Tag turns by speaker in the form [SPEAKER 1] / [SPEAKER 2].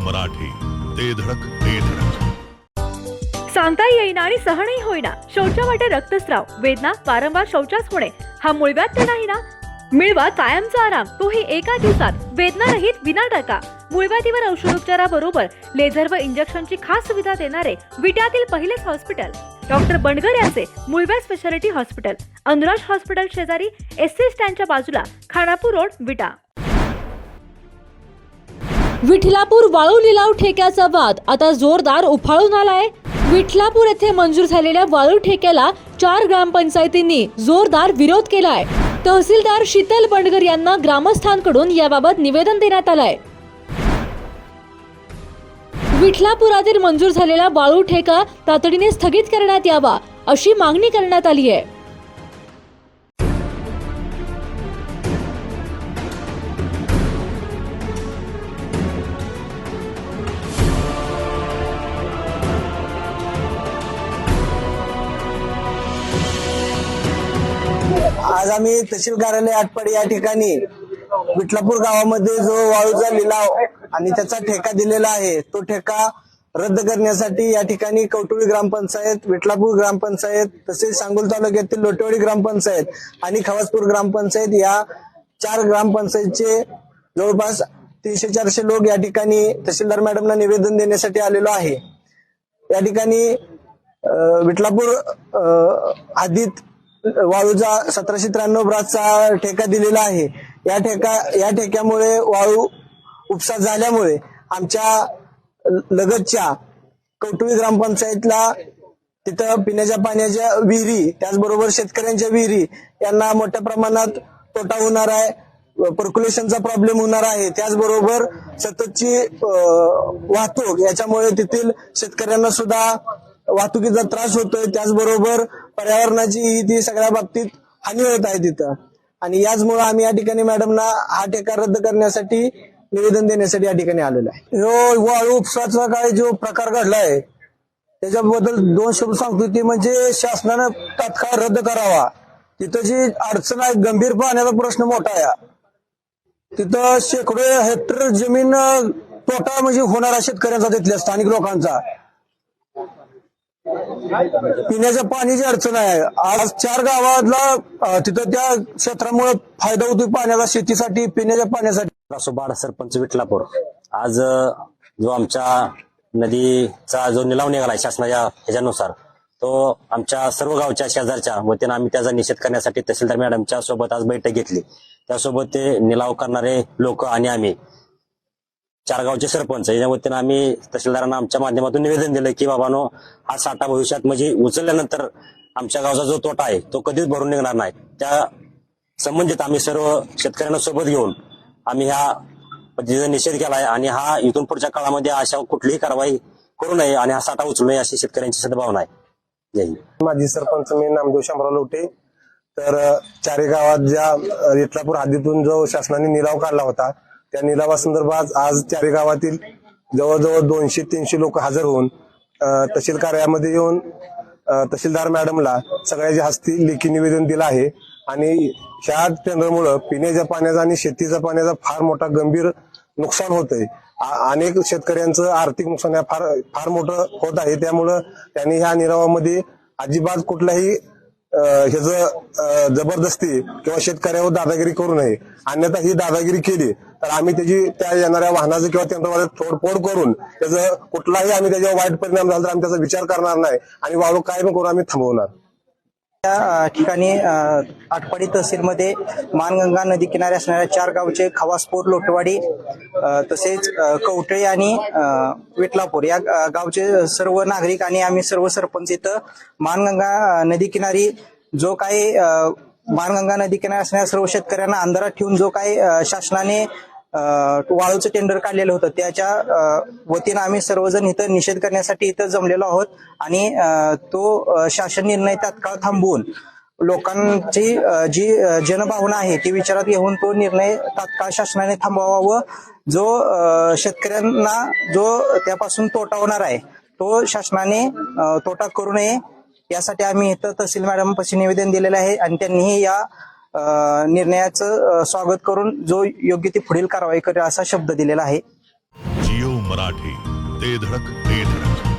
[SPEAKER 1] मराठी, ते धडक ते धडक.
[SPEAKER 2] सांगता येईना आणि सहनही होईना, शौचा वाटे रक्तस्राव, वेदना, वारंवार शौचास होणे हा मूळव्याध तर नाही ना? मिळवा कायमचा आराम, तोही एका दिवसात, वेदना रहित, विना टाका. मूळव्याधीवर औषधोपचाराबरोबर लेझर व इंजेक्शनची खास सुविधा देणारे विट्यातील पहिलेच हॉस्पिटल डॉक्टर बंडगर यांचे मूळव्याध स्पेशालिटी हॉस्पिटल, अनुराज हॉस्पिटल शेजारी, एससी स्टँडच्या बाजूला, खानापूर रोड, विटा.
[SPEAKER 3] विठलापूर वाळू लिलाव ठेक्याचा वाद आता जोरदार उफाळून आलाय. विठलापूर येथे मंजूर झालेल्या वाळू ठेक्याला 4 ग्रामपंचायतींनी जोरदार विरोध केलाय. तहसीलदार शीतल बंडगर यांना ग्रामस्थांकडून याबाबत निवेदन देण्यात आलंय. विठलापुरातील मंजूर झालेला वाळू ठेका तातडीने स्थगित करण्यात यावा अशी मागणी करण्यात आली आहे.
[SPEAKER 4] आज आम्ही तहसील कार्यालय आटपाडी या ठिकाणी विठलापूर गावामध्ये जो वाळूचा लिलाव आणि त्याचा ठेका दिलेला आहे तो ठेका रद्द करण्यासाठी या ठिकाणी कवटुळी ग्रामपंचायत, विठलापूर ग्रामपंचायत, तसेच सांगोल तालुक्यातील लोटेवाडी ग्रामपंचायत आणि खवासपूर ग्रामपंचायत या 4 ग्रामपंचायतचे जवळपास 300-400 लोक या ठिकाणी तहसीलदार मॅडमला निवेदन देण्यासाठी आलेलो आहे. या ठिकाणी विठलापूर हद्दीत वाळूचा 1793 ब्रासचा ठेका दिलेला आहे. या ठेक्यामुळे वाळू उपसा झाल्यामुळे आमच्या लगतच्या कवटुळी ग्रामपंचायतला तिथं पिण्याच्या पाण्याच्या विहिरी, त्याचबरोबर शेतकऱ्यांच्या विहिरी यांना मोठ्या प्रमाणात तोटा होणार आहे, पर्क्युलेशनचा प्रॉब्लेम होणार आहे. त्याचबरोबर सततची वाहतूक याच्यामुळे तेथील शेतकऱ्यांना सुद्धा वाहतुकीचा त्रास होतोय. त्याचबरोबर पर्यावरणाची ती सगळ्या बाबतीत हानी होत आहे तिथं. आणि याचमुळे आम्ही या ठिकाणी मॅडमना हा ठेका रद्द करण्यासाठी निवेदन देण्यासाठी या ठिकाणी आलेलो आहे. वाळू उपसाचा काय जो प्रकार घडलाय त्याच्याबद्दल 2 शब्द सांगतो. ते म्हणजे शासनानं तात्काळ रद्द करावा. तिथं जी अडचण आहे, गंभीर पाण्याचा प्रश्न मोठा आहे. तिथं शेकडो हेक्टर जमीन तोटा म्हणजे होणारा शेतकऱ्यांचा, तिथल्या स्थानिक लोकांचा. पिण्याच्या पाण्याची अडचण आहे. आज 4 गावातला तिथं त्या क्षेत्रामुळे फायदा होतो पाण्याचा, शेतीसाठी, पिण्याच्या पाण्यासाठी.
[SPEAKER 5] रासोबाड सरपंच विठलापूर. आज जो आमच्या नदीचा जो निलाव निघालाय शासनाच्या ह्याच्यानुसार, तो आमच्या सर्व गावच्या शेजारच्या वतीनं आम्ही त्याचा निषेध करण्यासाठी तहसीलदार मॅडमच्या सोबत आज बैठक घेतली. त्यासोबत ते निलाव करणारे लोक आणि आम्ही 4 गावचे सरपंच याच्या वतीनं आम्ही तहसीलदारांना आमच्या माध्यमातून निवेदन दिलं की बाबांनो, हा साठा भविष्यात म्हणजे उचलल्यानंतर आमच्या गावचा जो तोटा आहे तो कधीच भरून निघणार नाही. त्या संबंधित आम्ही सर्व शेतकऱ्यांना सोबत घेऊन आम्ही ह्या पद्धतीचा निषेध केलाय आणि हा इथून पुढच्या काळामध्ये अशा कुठलीही कारवाई करू नये आणि हा साठा उचलू नये अशी शेतकऱ्यांची सद्भावना आहे. जय हिंद.
[SPEAKER 4] माजी सरपंच मी नामदेव शामराव लोटे. तर 4 गावात ज्या विठलापूर हद्दीतून जो शासनाने निलाव काढला होता त्या निलावासंदर्भात आज 4 गावातील जवळजवळ 200-300 लोक हजर होऊन तहसील कार्यालयामध्ये येऊन तहसीलदार मॅडमला सगळ्याच्या हस्ते लेखी निवेदन दिलं आहे. आणि ह्या टेंडरमुळे पिण्याच्या पाण्याचा आणि शेतीच्या पाण्याचा फार मोठा गंभीर नुकसान होत आहे. अनेक शेतकऱ्यांचं आर्थिक नुकसान फार मोठं होत आहे. त्यामुळं त्यांनी ह्या निलावामध्ये अजिबात कुठल्याही ह्याचं जबरदस्ती किंवा शेतकऱ्यावर दादागिरी करू नये. अन्यथा ही दादागिरी केली तर आम्ही त्या येणाऱ्या वाहनाचं किंवा टेंडरमध्ये तोडफोड करून त्याचं कुठलाही आम्ही त्याच्यावर वाईट परिणाम झाला तर आम्ही त्याचा विचार करणार नाही आणि वाळू कायम करून आम्ही थांबवणार.
[SPEAKER 6] त्या ठिकाणी आटपाडी तहसीलमध्ये मानगंगा नदी किनारी असणाऱ्या 4 गावचे खवासपूर, लोटेवाडी, तसेच कवटळी आणि विठलापूर या गावचे सर्व नागरिक आणि आम्ही सर्व सरपंच इथं मानगंगा नदी किनारी जो काही मानगंगा नदी किनारी असणाऱ्या सर्व शेतकऱ्यांना अंधारात ठेवून जो काही शासनाने वाळूचं टेंडर काढलेलं होतं त्याच्या वतीनं आम्ही सर्वजण इथं निषेध करण्यासाठी इथं जमलेलो आहोत. आणि तो शासन निर्णय तात्काळ थांबवून लोकांची जी जनभावना आहे ती विचारात घेऊन तो निर्णय तात्काळ शासनाने थांबवावा व जो शेतकऱ्यांना जो त्यापासून तोटा होणार आहे तो शासनाने तोटा करू नये यासाठी आम्ही इथं तहसील मॅडमपाशी निवेदन दिलेलं आहे आणि त्यांनीही या निर्णयाचं स्वागत करून जो योग्य ती पुढील कारवाई करेल असा शब्द दिलेला आहे.
[SPEAKER 1] जिओ मराठी ते धडक ते धडक.